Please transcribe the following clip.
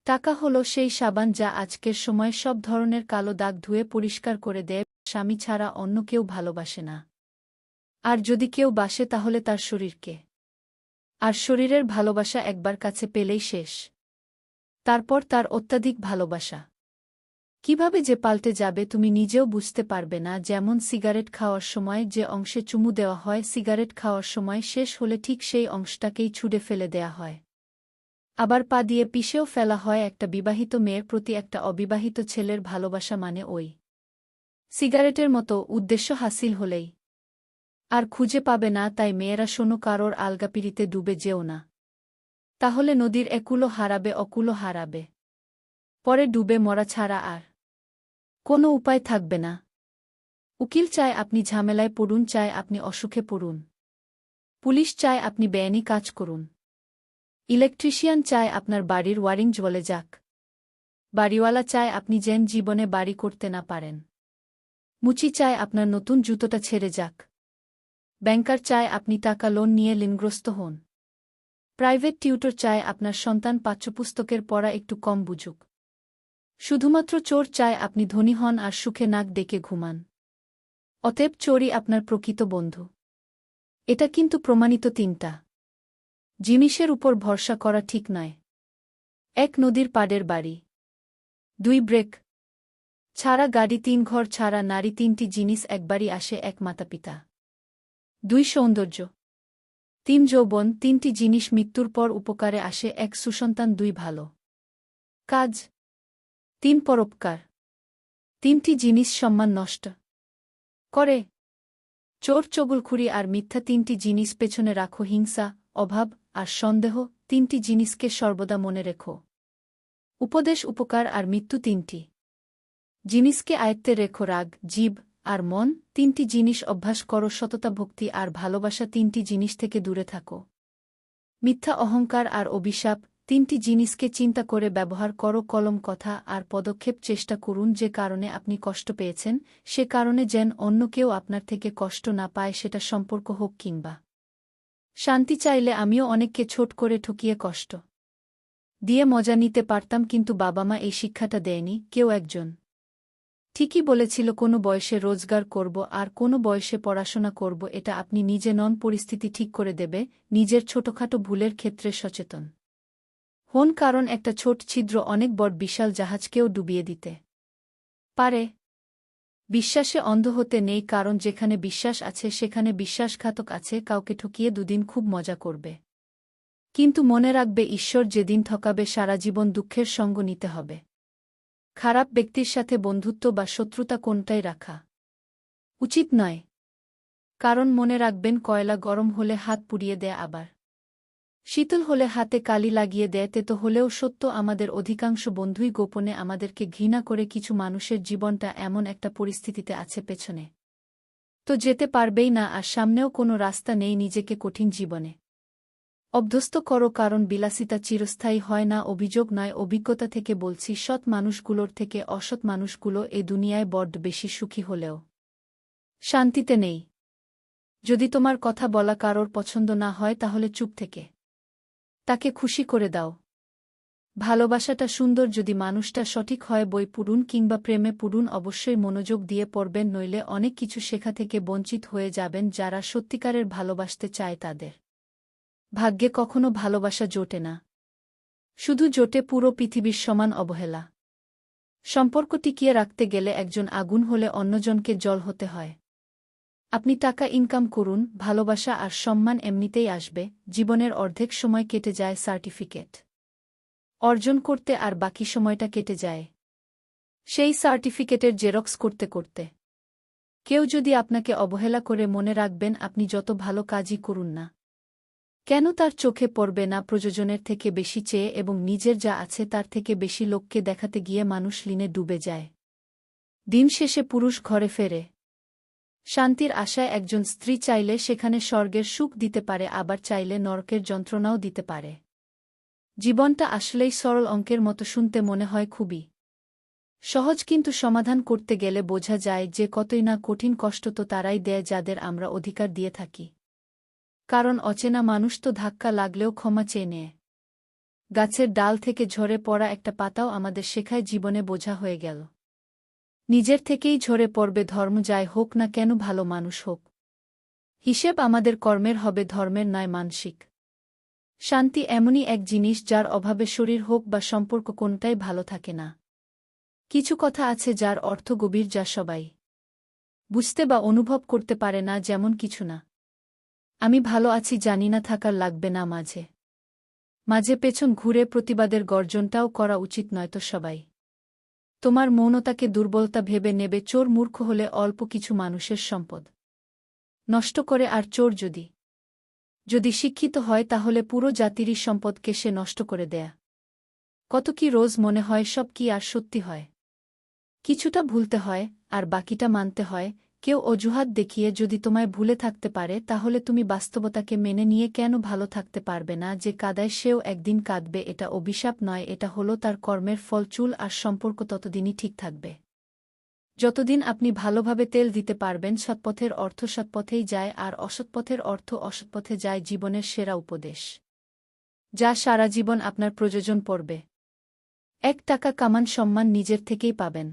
টাকা হলো সেই সাবান যা আজকের সময় সব ধরনের কালো দাগ ধুয়ে পরিষ্কার করে দেয়। স্বামী ছাড়া অন্য কেউ ভালোবাসে না। আর যদি কেউ বাসে তাহলে তার শরীরকে। আর শরীরের ভালোবাসা একবার কাছে পেলেই শেষ। তারপর তার অত্যাধিক ভালোবাসা কিভাবে যে পাল্টে যাবে তুমি নিজেও বুঝতে পারবে না। যেমন সিগারেট খাওয়ার সময় যে অংশে চুমু দেওয়া হয়, সিগারেট খাওয়ার সময় শেষ হলে ঠিক সেই অংশটাকেই ছুঁড়ে ফেলে দেয়া হয়। আবার পা দিয়ে পিষেও ফেলা হয়। একটা বিবাহিত মেয়ের প্রতি একটা অবিবাহিত ছেলের ভালোবাসা মানে ওই সিগারেটের মতো, উদ্দেশ্য হাসিল হলেই আর খুঁজে পাবে না। তাই মেয়েরা শোনো, কারোর আলগাপিড়িতে ডুবে যেও না। তাহলে নদীর একুলো হারাবে, অকুলো হারাবে। পরে ডুবে মরা ছাড়া আর কোনো উপায় থাকবে না। উকিল চায় আপনি ঝামেলায় পড়ুন, চায় আপনি অসুখে পড়ুন। পুলিশ চায় আপনি বেআইনি কাজ করুন। ইলেকট্রিশিয়ান চায় আপনার বাড়ির ওয়ারিং জ্বলে যাক। বাড়িওয়ালা চায় আপনি যেন জীবনে বাড়ি করতে না পারেন। মুচি চায় আপনার নতুন জুতোটা ছেড়ে যাক। ব্যাংকার চায় আপনি টাকা লোন নিয়ে ঋণগ্রস্ত হন। প্রাইভেট টিউটর চায় আপনার সন্তান পাঠ্যপুস্তকের পড়া একটু কম বুঝুক। শুধুমাত্র চোর চায় আপনি ধনী হন আর সুখে নাক ডেকে ঘুমান। অতএব চোরই আপনার প্রকৃত বন্ধু। এটা কিন্তু প্রমাণিত। 3টা জিনিসের উপর ভরসা করা ঠিক নয়। 1 নদীর পাড়ের বাড়ি, 2 ব্রেক ছাড়া গাড়ি, 3 ঘর ছাড়া নারী। 3টি জিনিস একবারই আসে, 1 মাতাপিতা, 2 সৌন্দর্য, 3 যৌবন। 3টি জিনিস মৃত্যুর পর উপকারে আসে, 1 সুসন্তান, 2 ভালো কাজ, 3 পরোপকার। 3টি জিনিস সম্মান নষ্ট করে, চোর, চগলখুরি আর মিথ্যা। 3টি জিনিস পেছনে রাখো, হিংসা, অভাব আর সন্দেহ। 3টি জিনিসকে সর্বদা মনে রেখো, উপদেশ, উপকার আর মৃত্যু। 3টি জিনিসকে আয়ত্তে রেখো, রাগ, জিভ আর মন। 3টি জিনিস অভ্যাস করো, সততা, ভক্তি আর ভালোবাসা। 3টি জিনিস থেকে দূরে থাকো, মিথ্যা, অহংকার আর অভিশাপ। 3টি জিনিসকে চিন্তা করে ব্যবহার করো, কলম, কথা আর পদক্ষেপ। চেষ্টা করুন যে কারণে আপনি কষ্ট পেয়েছেন সে কারণে যেন অন্য কেউ আপনার থেকে কষ্ট না পায়, সেটা সম্পর্ক হোক কিংবা শান্তি। চাইলে আমিও অনেককে ছোট করে ঠকিয়ে কষ্ট দিয়ে মজা নিতে পারতাম, কিন্তু বাবা মা এই শিক্ষাটা দেয়নি। কেউ একজন ঠিকই বলেছিল, কোনো বয়সে রোজগার করব আর কোনো বয়সে পড়াশোনা করব। এটা আপনি নিজে নন, পরিস্থিতি ঠিক করে দেবে। নিজের ছোটখাটো ভুলের ক্ষেত্রে সচেতন হন, কারণ একটা ছোট ছিদ্র অনেক বড় বিশাল জাহাজকেও ডুবিয়ে দিতে পারে। বিশ্বাসে অন্ধ হতে নেই, কারণ যেখানে বিশ্বাস আছে সেখানে বিশ্বাসঘাতক আছে। কাউকে ঠকিয়ে দুদিন খুব মজা করবে, কিন্তু মনে রাখবে ঈশ্বর যেদিন ঠকাবে সারা জীবন দুঃখের সঙ্গ নিতে হবে। খারাপ ব্যক্তির সাথে বন্ধুত্ব বা শত্রুতা কোনটাই রাখা উচিত নয়, কারণ মনে রাখবেন, কয়লা গরম হলে হাত পুড়িয়ে দেয়, আবার শীতল হলে হাতে কালি লাগিয়ে দেয়। তেতো হলেও সত্য, আমাদের অধিকাংশ বন্ধুই গোপনে আমাদেরকে ঘৃণা করে। কিছু মানুষের জীবনটা এমন একটা পরিস্থিতিতে আছে, পেছনে তো যেতে পারবেই না আর সামনেও কোনো রাস্তা নেই। নিজেকে কঠিন জীবনে অভ্যস্ত করো, কারণ বিলাসিতা চিরস্থায়ী হয় না। অভিযোগ নয়, অভিজ্ঞতা থেকে বলছি। সৎ মানুষগুলোর থেকে অসৎ মানুষগুলো এ দুনিয়ায় বড্ড বেশি সুখী হলেও শান্তিতে নেই। যদি তোমার কথা বলা কারোর পছন্দ না হয় তাহলে চুপ থেকে তাকে খুশি করে দাও। ভালোবাসাটা সুন্দর যদি মানুষটা সঠিক হয়। বই পড়ুন কিংবা প্রেমে পড়ুন, অবশ্যই মনোযোগ দিয়ে পড়বেন, নইলে অনেক কিছু শেখা থেকে বঞ্চিত হয়ে যাবেন। যারা সত্যিকারের ভালোবাসতে চায় তাদের ভাগ্যে কখনো ভালোবাসা জোটে না, শুধু জোটে পুরো পৃথিবীর সমান অবহেলা। সম্পর্ক টিকিয়ে রাখতে গেলে একজন আগুন হলে অন্যজনকে জল হতে হয়। আপনি টাকা ইনকাম করুন, ভালোবাসা আর সম্মান এমনিতেই আসবে। জীবনের অর্ধেক সময় কেটে যায় সার্টিফিকেট অর্জন করতে, আর বাকি সময়টা কেটে যায় সেই সার্টিফিকেটের জেরক্স করতে করতে। কেউ যদি আপনাকে অবহেলা করে, মনে রাখবেন, আপনি যত ভালো কাজই করুন না কেন তার চোখে পড়বে না। প্রয়োজনের থেকে বেশি চেয়ে এবং নিজের যা আছে তার থেকে বেশি লোককে দেখাতে গিয়ে মানুষ লীনে ডুবে যায়। দিন শেষে পুরুষ ঘরে ফেরে শান্তির আশায়। একজন স্ত্রী চাইলে সেখানে স্বর্গের সুখ দিতে পারে, আবার চাইলে নরকের যন্ত্রণাও দিতে পারে। জীবনটা আসলেই সরল অঙ্কের মতো শুনতে মনে হয় খুবই সহজ, কিন্তু সমাধান করতে গেলে বোঝা যায় যে কতই না কঠিন। কষ্ট তো তারাই দেয় যাদের আমরা অধিকার দিয়ে থাকি, কারণ অচেনা মানুষ তো ধাক্কা লাগলেও ক্ষমা চেয়ে নেয়। গাছের ডাল থেকে ঝরে পড়া একটা পাতাও আমাদের শেখায় জীবনে বোঝা হয়ে গেল। নিজের থেকেই ঝরে পড়বে ধর্ম যাই হোক না কেন ভালো মানুষ হোক। হিসেব আমাদের কর্মের হবে ধর্মের নয় মানসিক। শান্তি এমনই এক জিনিস যার অভাবে শরীর হোক বা সম্পর্ক কোনটাই ভালো থাকে না। কিছু কথা আছে যার অর্থ গভীর যা সবাই বুঝতে বা অনুভব করতে পারে না, যেমন কিছু না আমি ভালো আছি জানি না থাকার লাগবে না মাঝে মাঝে পেছন ঘুরে প্রতিবাদের গর্জনটাও করা উচিত নয়তো সবাই তোমার মৌনতাকে দুর্বলতা ভেবে নেবে। চোর মূর্খ হলে অল্প কিছু মানুষের সম্পদ নষ্ট করে, আর চোর যদি শিক্ষিত হয় তাহলে পুরো জাতিরই সম্পদকে সে নষ্ট করে দেয়া। কত কি রোজ মনে হয় সব কি আর সত্যি হয়? কিছুটা ভুলতে হয় আর বাকিটা মানতে হয়। কেউ অজুহাত দেখিয়ে যদি তোমায় ভুলে থাকতে পারে তাহলে তুমি বাস্তবতাকে মেনে নিয়ে কেন ভালো থাকতে পারবে না? যে কাঁদায় সেও একদিন কাঁদবে, এটা অভিশাপ নয়, এটা হলো তার কর্মের ফল। চুল আর সম্পর্ক ততদিনই ঠিক থাকবে যতদিন আপনি ভালোভাবে তেল দিতে পারবেন। সৎপথের অর্থ সৎপথেই যায় আর অসৎপথের অর্থ অসৎপথে যায়। জীবনের সেরা উপদেশ যা সারা জীবন আপনার প্রয়োজন পড়বে। 1 টাকা কামান সম্মান নিজের থেকেই পাবেন।